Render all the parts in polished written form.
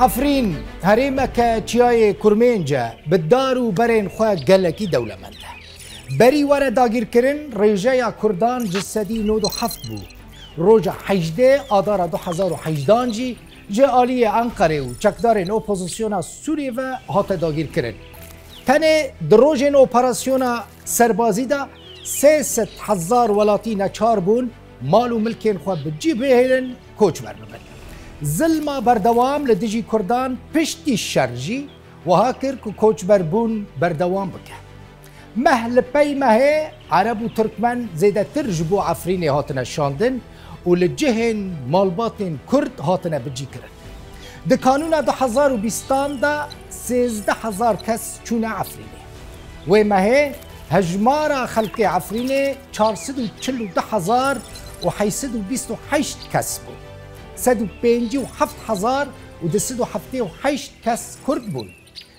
عفرین هریمک چیای کرمینجا بدار و برین خواه گلکی دولمنده بری وره داگیر کرن ریجه یا کردان جسدی 97 بو روژا 18 آدار 2018 جی جه آلی انقره و چکدارین اپوزیسیونا سوریه و هات داگیر کرن تنه دروژین اپراسیونا سربازی دا 300,000 ولاتی نچار بون مال و ملکین خواه بجی بهیرن کوچ برنبن ظلما بردوام لدیجی کردان پشتی شرجی و هاکر که کوچ بربون بردوام بکه مهل پی مهه عرب و ترکمن زیده تر جبو عفرین هاتنا شاندن و لجهن مالباتن کرد هاتنا بجی کرن ده کانون 2020 دا 13,000 کس چونه عفرینه و مهه هجمار خلق عفرینه 442,828 کس بود 157,008 کس کرد بود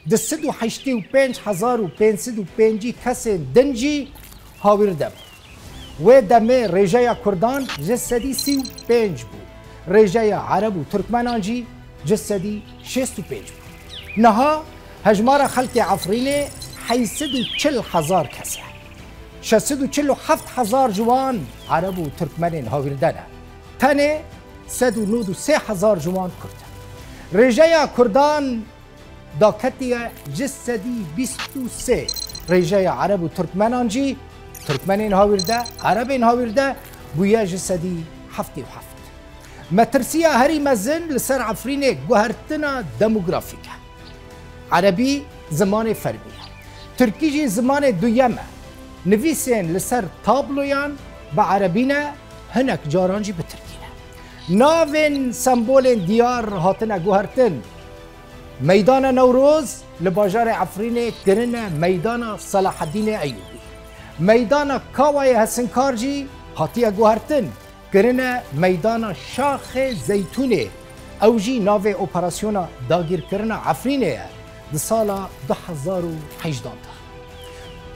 285,505 کس دنجی هاویرده و دمه ریجه کردان جسدی 35 بود ریجه عرب و ترکمنان جی جسدی 65 بود نها هجمار خلق عفرینه 840,000 کسه 647,000 جوان عرب و ترکمنین هاویردنه تنه 193,000 جوان کرد ریجه کردان داکتی جسدی 23 ریجه عرب و ترکمنان جی ترکمنین هاویرده عربین هاویرده بویا جسدی 77 مترسیه هری مزن لسر عفرین گوهرتنا دموگرافیکه عربی زمان فرمیه ترکی جی زمان دویمه نویسین لسر تابلویان با عربینه هنک جارانجی به ترکینه ناوین سمبول دیار هاتنه گوهرتن میدان نوروز لباجار عفرین کرنه میدان صلاح الدین ایوبی میدان کاوای حسنکارجی هاتیه گوهرتن کرنه میدان شاخ زیتونه اوجی ناو اپراسیونا داگیر کرنه عفرینه ده سال 2018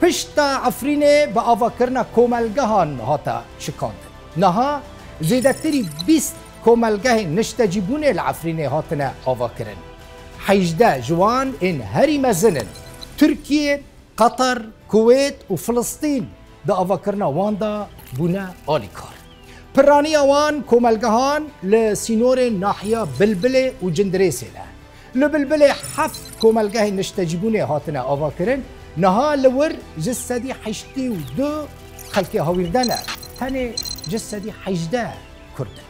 پشت عفرینه با آوا کرنه کوملگهان هاتا شکاندن نها زیدکتری 20 کوملگه نشتجیبون العفرینه هاتنه آوا کرن 18 جوان ان هری مزنن ترکیه قطر کویت و فلسطین دا آوا کرنه واندا بونه آلیکار پرانی وان کوملگهان لسینور ناحیه بلبله و جندریسه لبلبله 7 کوملگه نشتجیبونه هاتنه آوا کرن نها لور جسدی 82 خلقی هاویردنه تنه جسدی 18 کردن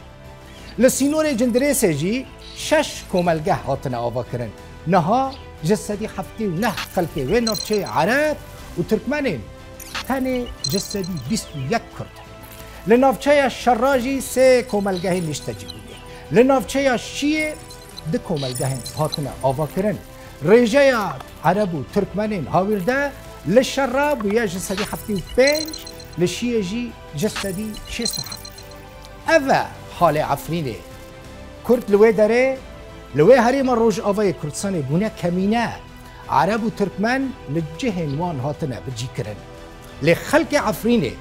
لسینور جندریسه جی 6 کوملگه هاتنه آوا کرن نها جسدی 79 خلقی و نافچه عرب و ترکمنین تنه جسدی 21 کردن لنافچه شراجی 3 کوملگه نشتجیبونه لنافچه شیه 2 کوملگه هاتنه آوا کرن ریجه عرب و ترکمنین هاویرده لشراب و یا جسدی 75 لشیه جی جسدی 67 اوه حال عفرینه کرد لوی داره لوی هریم روش آوای کردستان بونه کمینه عرب و ترکمن لجهن وان هاتنه بجی کرن لخلق عفرینه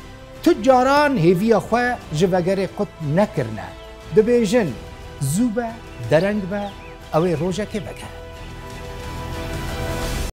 تجاران هیوی خواه جوگر قد نکرنه دبیجن زوبه درنگ به اوی روژه که بکرن